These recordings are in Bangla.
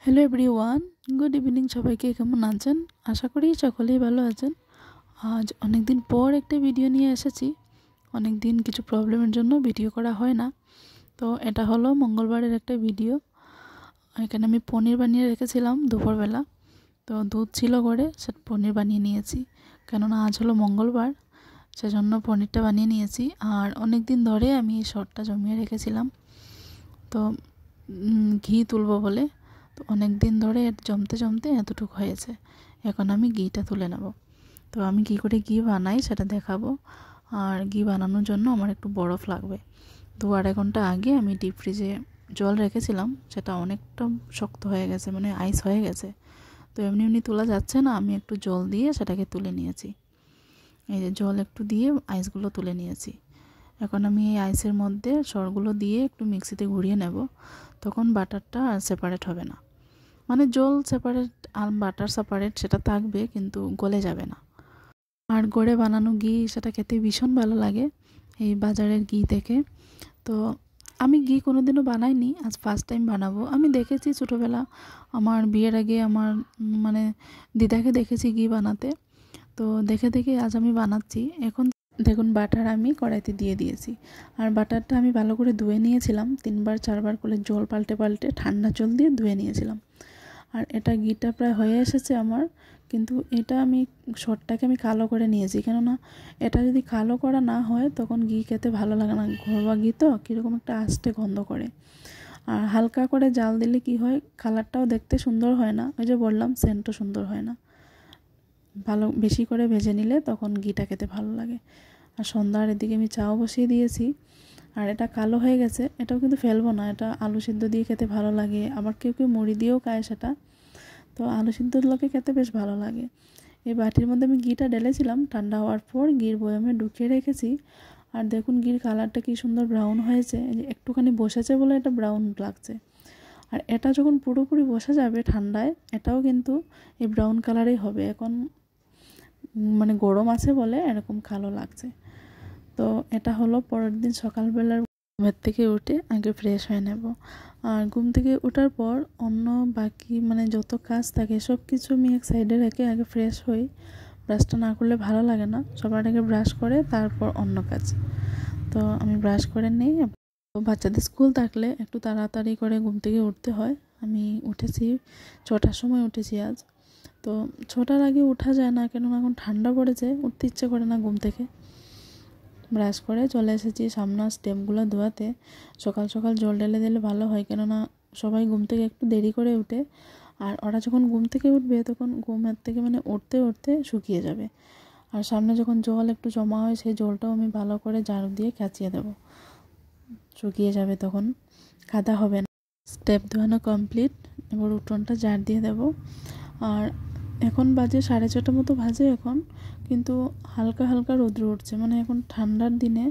Hello everyone, good evening. সবাইকে কেমন আছেন? আশা করি সকলেই ভালো আছেন। আজ অনেক দিন পর একটা ভিডিও নিয়ে এসেছি। অনেক দিন কিছু প্রবলেমের জন্য ভিডিও করা হয় না। তো এটা হলো মঙ্গলবারের একটা ভিডিও। এখানে আমি পনির বানিয়ে রেখেছিলাম দুপুরবেলা। তো দুধ ছিল ঘরে, সে পনির বানিয়ে নিয়েছি। কেননা আজ হলো মঙ্গলবার, সেজন্য পনিরটা বানিয়ে নিয়েছি। আর অনেক দিন ধরে আমি এই শর্টটা জমিয়ে রেখেছিলাম। তো ঘি তুলবো বলে, তো অনেক দিন ধরে জমতে জমতে এতটুকু হয়েছে। এখন আমি ঘিটা তুলে নেব। তো আমি কী করে ঘি বানাই সেটা দেখাবো। আর ঘি বানানোর জন্য আমার একটু বরফ লাগবে। 2-2.5 ঘন্টা আগে আমি ডিপ ফ্রিজে জল রেখেছিলাম, সেটা অনেকটা শক্ত হয়ে গেছে, মানে আইস হয়ে গেছে। তো এমনি এমনি তোলা যাচ্ছে না, আমি একটু জল দিয়ে সেটাকে তুলে নিয়েছি। এই যে জল একটু দিয়ে আইসগুলো তুলে নিয়েছি। এখন আমি এই আইসের মধ্যে সরগুলো দিয়ে একটু মিক্সিতে ঘুরিয়ে নেব। তখন বাটারটা আর সেপারেট হবে না, মানে জল সেপারেট আর বাটার সেপারেট সেটা থাকবে, কিন্তু গলে যাবে না। আর ঘরে বানানো ঘি সেটা খেতে ভীষণ ভালো লাগে এই বাজারের ঘি থেকে। তো আমি ঘি কোনোদিনও বানাইনি, আজ ফার্স্ট টাইম বানাবো। আমি দেখেছি ছোটোবেলা আমার বিয়ের আগে আমার মানে দিদাকে দেখেছি ঘি বানাতে। তো দেখে দেখে আজ আমি বানাচ্ছি। এখন দেখুন বাটার আমি কড়াইতে দিয়ে দিয়েছি। আর বাটারটা আমি ভালো করে ধুয়ে নিয়েছিলাম, 3-4 বার করে জল পাল্টে পাল্টে ঠান্ডা জল দিয়ে ধুয়ে নিয়েছিলাম। আর এটা ঘিটা প্রায় হয়ে এসেছে আমার, কিন্তু এটা আমি শর্টটাকে আমি কালো করে নিয়েছি। কেননা এটা যদি কালো করা না হয় তখন ঘি খেতে ভালো লাগে না। ঘরোয়া ঘি তো কীরকম একটা আস্তে গন্ধ করে। আর হালকা করে জাল দিলে কি হয়, কালারটাও দেখতে সুন্দর হয় না, ওই যে বললাম সেন্টও সুন্দর হয় না। ভালো বেশি করে ভেজে নিলে তখন ঘিটা খেতে ভালো লাগে। আর সন্ধ্যার এদিকে আমি চাও বসিয়ে দিয়েছি। আর এটা কালো হয়ে গেছে, এটাও কিন্তু ফেলবো না, এটা আলু সিদ্ধ দিয়ে খেতে ভালো লাগে। আবার কেউ কেউ মুড়ি দিয়েও খায় সেটা। তো আলু সিদ্ধর লোকে খেতে বেশ ভালো লাগে। এই বাটির মধ্যে আমি ঘিটা ঢেলেছিলাম, ঠান্ডা হওয়ার পর ঘির বয়ামে ঢুকিয়ে রেখেছি। আর দেখুন ঘির কালারটা কি সুন্দর ব্রাউন হয়েছে। এই যে একটুখানি বসেছে বলে এটা ব্রাউন লাগছে। আর এটা যখন পুরোপুরি বসে যাবে ঠান্ডায়, এটাও কিন্তু এই ব্রাউন কালারেই হবে। এখন মানে গরম আছে বলে এরকম কালো লাগছে। তো এটা হলো পরের দিন সকালবেলার ঘুমের থেকে উঠে আগে ফ্রেশ হয়ে নেব। আর ঘুম থেকে ওঠার পর অন্য বাকি মানে যত কাজ থাকে সব কিছু আমি এক সাইডে রেখে আগে ফ্রেশ হই। ব্রাশটা না করলে ভালো লাগে না, সবার আগে ব্রাশ করে তারপর অন্য কাজ। তো আমি ব্রাশ করে নিই। বাচ্চাদের স্কুল থাকলে একটু তাড়াতাড়ি করে ঘুম থেকে উঠতে হয়। আমি উঠেছি 6টার সময় উঠেছি আজ। তো 6টার আগে ওঠা যায় না, কেননা এখন ঠান্ডা পড়েছে, উঠতে ইচ্ছে করে না ঘুম থেকে। ব্রাশ করে চলে এসেছি সামনে স্টেপগুলো ধোয়াতে। সকাল সকাল জল ঢেলে দিলে ভালো হয়, কেননা সবাই ঘুম থেকে একটু দেরি করে উঠে। আর ওরা যখন ঘুম থেকে উঠবে তখন ঘুমের থেকে মানে উঠতে উঠতে শুকিয়ে যাবে। আর সামনে যখন জল একটু জমা হয় সেই জলটাও আমি ভালো করে ঝাড়ু দিয়ে কাচিয়ে দেবো, শুকিয়ে যাবে তখন, কাদা হবে না। স্টেপ ধোয়ানো কমপ্লিট, এবার উঠোনটা ঝাড় দিয়ে দেবো। আর এখন বাজে 6:30 মতো বাজে এখন, কিন্তু হালকা হালকা রৌদ্র উঠছে, মানে এখন ঠান্ডার দিনে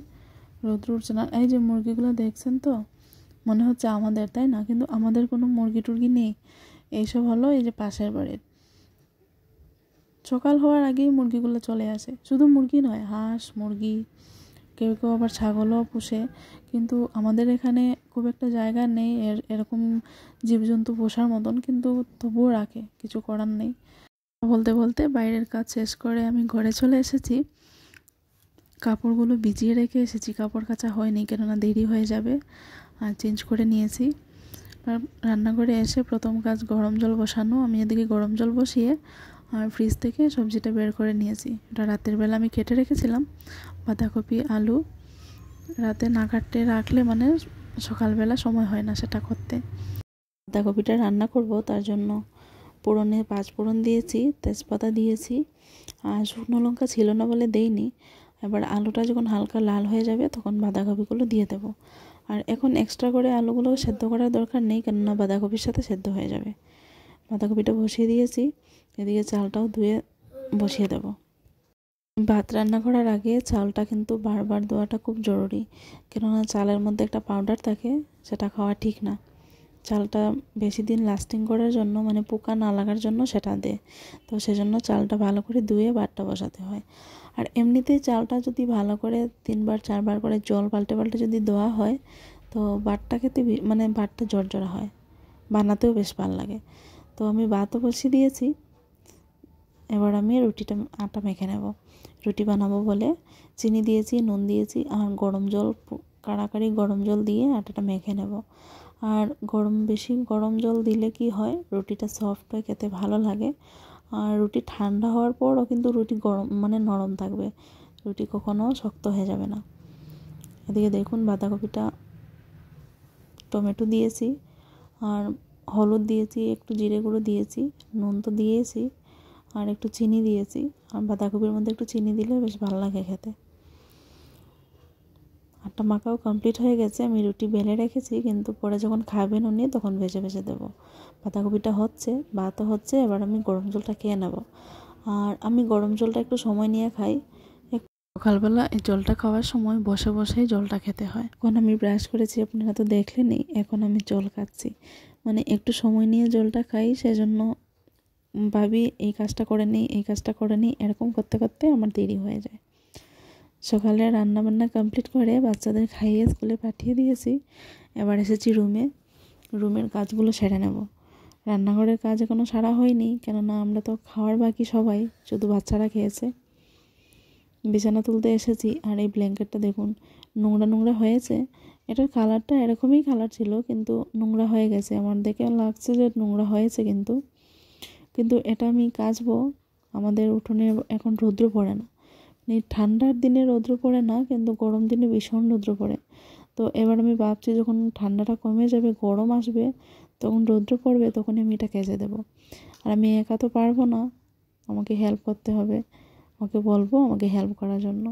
রৌদ্র উঠছে না। এই যে মুরগিগুলো দেখছেন তো, মনে হচ্ছে আমাদের, তাই না? কিন্তু আমাদের কোনো মুরগি টুরগি নেই। এইসব হলো এই যে পাশের বাড়ির। সকাল হওয়ার আগেই মুরগিগুলো চলে আসে। শুধু মুরগি নয়, হাঁস মুরগি, কেউ কেউ আবার ছাগলও পোষে। কিন্তু আমাদের এখানে খুব একটা জায়গা নেই এরকম জীবজন্তু পোষার মতন, কিন্তু তবুও রাখে, কিছু করার নেই। বলতে বলতে বাইরের কাজ শেষ করে আমি ঘরে চলে এসেছি। কাপড়গুলো ভিজিয়ে রেখে এসেছি, কাপড় কাচা হয়নি কেননা দেরি হয়ে যাবে। আর চেঞ্জ করে নিয়েছি। আর রান্নাঘরে এসে প্রথম কাজ গরম জল বসানো। আমি এদিকে গরম জল বসিয়ে আর ফ্রিজ থেকে সবজিটা বের করে নিয়েছি। এটা রাতের বেলা আমি কেটে রেখেছিলাম, বাঁধাকপি আলু। রাতে না কাটতে রাখলে মানে সকালবেলা সময় হয় না সেটা করতে। বাঁধাকপিটা রান্না করব, তার জন্য ফোড়নে 5 ফোড়ন দিয়েছি, তেজপাতা দিয়েছি। আর শুকনো লঙ্কা ছিল না বলে দেইনি। এবার আলুটা যখন হালকা লাল হয়ে যাবে তখন বাঁধাকপিগুলো দিয়ে দেব। আর এখন এক্সট্রা করে আলুগুলো সেদ্ধ করার দরকার নেই, কেননা বাঁধাকপির সাথে সেদ্ধ হয়ে যাবে। বাঁধাকপিটা বসিয়ে দিয়েছি, এদিকে চালটাও ধুয়ে বসিয়ে দেব। ভাত রান্না করার আগে চালটা কিন্তু বারবার ধোয়াটা খুব জরুরি, কেননা চালের মধ্যে একটা পাউডার থাকে, সেটা খাওয়া ঠিক না। চালটা বেশি দিন লাস্টিং করার জন্য, মানে পোকা না লাগার জন্য সেটা দেয়। তো সেজন্য চালটা ভালো করে ধুয়ে ভাতটা বসাতে হয়। আর এমনিতেই চালটা যদি ভালো করে 3-4 বার করে জল পাল্টে পাল্টে যদি ধোয়া হয়, তো ভাতটা খেতে মানে ভাতটা জড়জড়া হয়, বানাতেও বেশ ভালো লাগে। তো আমি ভাতও বসিয়ে দিয়েছি, এবার আমি রুটিটা আটা মেখে নেব। রুটি বানাবো বলে চিনি দিয়েছি, নুন দিয়েছি আর গরম জল, কাড়াকাড়ি গরম জল দিয়ে আটাটা মেখে নেব। আর বেশি গরম জল দিলে কি হয়, রুটিটা সফট হয়, খেতে ভালো লাগে। আর রুটি ঠান্ডা হওয়ার পরও কিন্তু রুটি গরম মানে নরম থাকবে, রুটি কখনো শক্ত হয়ে যাবে না। এদিকে দেখুন বাঁধাকপিটা, টমেটো দিয়েছি আর হলুদ দিয়েছি, একটু জিরে গুঁড়ো দিয়েছি, নুন তো দিয়েছি আর একটু চিনি দিয়েছি। আর বাঁধাকপির মধ্যে একটু চিনি দিলে বেশ ভালো লাগে খেতে। আটা মাখাও কমপ্লিট হয়ে গেছে, আমি রুটি বেলে রেখেছি, কিন্তু পরে যখন খাবেন উনি তখন ভেজে ভেজে দেবো। বাঁধাকপিটা হচ্ছে, ভাতও হচ্ছে, এবার আমি গরম জলটা খেয়ে নেব। আর আমি গরম জলটা একটু সময় নিয়ে খাই। সকালবেলা এই জলটা খাওয়ার সময় বসে বসেই জলটা খেতে হয়। এখন আমি ব্রাশ করেছি, আপনারা তো দেখলেনই, এখন আমি জল খাচ্ছি। মানে একটু সময় নিয়ে জলটা খাই, সেজন্য ভাবি এই কাজটা করে নিই, এই কাজটা করে নিই, এরকম করতে করতে আমার দেরি হয়ে যায়। সকালে রান্নাবান্না কমপ্লিট করে বাচ্চাদের খাইয়ে স্কুলে পাঠিয়ে দিয়েছি। এবার এসেছি রুমের কাজগুলো সেরে নেব। রান্নাঘরের কাজ এখনও সারা হয়নি, কেননা আমরা তো খাওয়ার বাকি সবাই, শুধু বাচ্চারা খেয়েছে। বিছানা তুলতে এসেছি, আর এই ব্ল্যাঙ্কেটটা দেখুন নোংরা নোংরা হয়েছে। এটার কালারটা এরকমই কালার ছিল, কিন্তু নোংরা হয়ে গেছে। আমার দেখে লাগছে যে নোংরা হয়েছে, কিন্তু এটা আমি কাচবো। আমাদের উঠোনে এখন রৌদ্র পড়ে না, ঠান্ডার দিনে রৌদ্র পড়ে না, কিন্তু গরম দিনে ভীষণ রৌদ্র পড়ে। তো এবার আমি ভাবছি যখন ঠান্ডাটা কমে যাবে, গরম আসবে, তখন রৌদ্র পড়বে, তখনই আমি এটা কেচে দেবো। আর আমি একা তো পারবো না, আমাকে হেল্প করতে হবে। ওকে বলবো আমাকে হেল্প করার জন্য।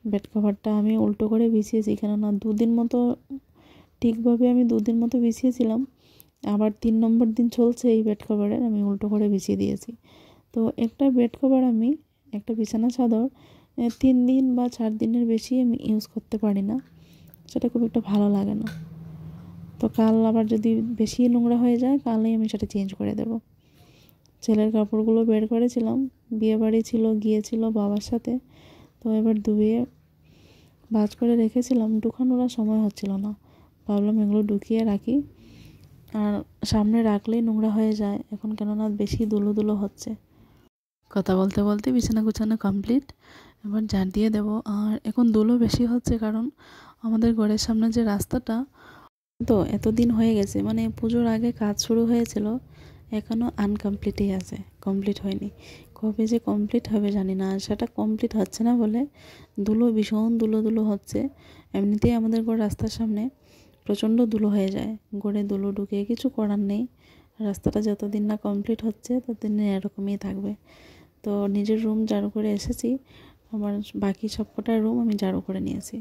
বেড কভারটা আমি উল্টো করে বিছিয়েছি, কেননা দুদিন মতো ঠিকভাবে আমি দুদিন মতো বিছিয়েছিলাম, আবার 3 নম্বর দিন চলছে এই বেড কভারের, আমি উল্টো করে বিছিয়ে দিয়েছি। তো একটা বেড কভার আমি, একটা বিছানা চাদর 3 দিন বা 4 দিনের বেশি আমি ইউজ করতে পারি না, সেটা খুব একটা ভালো লাগে না। তো কাল আবার যদি বেশি নোংরা হয়ে যায়, কালই আমি সেটা চেঞ্জ করে দেব। ছেলের কাপড়গুলো বের করেছিলাম, বিয়েবাড়ি ছিল, গিয়েছিল বাবার সাথে, তো এবার ধুয়ে ভাঁজ করে রেখেছিলাম, ঢুকানোর সময় হচ্ছিল না, ভাবলাম এগুলো ঢুকিয়ে রাখি। আর সামনে রাখলেই নোংরা হয়ে যায় এখন, কেননা বেশি ধুলো ধুলো হচ্ছে। কথা বলতে বলতে বিছানা গুছানো কমপ্লিট, এবার ঝাড় দিয়ে দেবো। আর এখন ধুলো বেশি হচ্ছে, কারণ আমাদের ঘরের সামনে যে রাস্তাটা, তো এতদিন হয়ে গেছে, মানে পুজোর আগে কাজ শুরু হয়েছিল, এখনও আনকমপ্লিটই আছে, কমপ্লিট হয়নি। কবে যে কমপ্লিট হবে জানি না, আর সেটা কমপ্লিট হচ্ছে না বলে ভীষণ ধুলো হচ্ছে। এমনিতেই আমাদের ঘর রাস্তার সামনে প্রচণ্ড ধুলো হয়ে যায়, গড়ে ধুলো ঢুকে, কিছু করার নেই। রাস্তাটা যতদিন না কমপ্লিট হচ্ছে ততদিন এরকমই থাকবে। তো নিজের রুম ঝাড়ু করে এসেছি, আমার বাকি সবকটা রুম আমি ঝাড়ু করে নিয়েছি।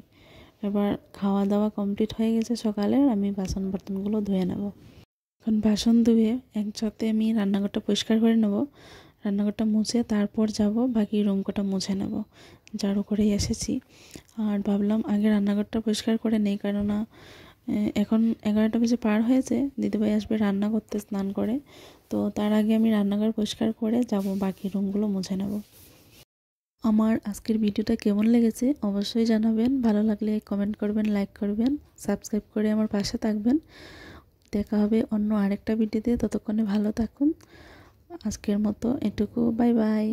এবার খাওয়া দাওয়া কমপ্লিট হয়ে গেছে সকালে, আমি বাসন বর্তনগুলো ধুয়ে নেব। এখন বাসন ধুয়ে একসাথে আমি রান্নাঘরটা পরিষ্কার করে নেব। রান্নাঘরটা মুছে তারপর যাব বাকি রুম কটা মুছে নেব। ঝাড়ু করেই এসেছি, আর ভাবলাম আগে রান্নাঘরটা পরিষ্কার করে নেই, কেননা এখন 11টা বেজে পার হয়েছে, দিদিভাই আসবে রান্না করতে স্নান করে। তো তার আগে আমি রান্নাঘর পরিষ্কার করে যাব, বাকি রুমগুলো মুছে নেব। আমার আজকের ভিডিওটা কেমন লেগেছে অবশ্যই জানাবেন। ভালো লাগলে কমেন্ট করবেন, লাইক করবেন, সাবস্ক্রাইব করে আমার পাশে থাকবেন। দেখা হবে অন্য আরেকটা ভিডিওতে, ততক্ষণে ভালো থাকুন। আজকের মতো এটুকু, বাই বাই।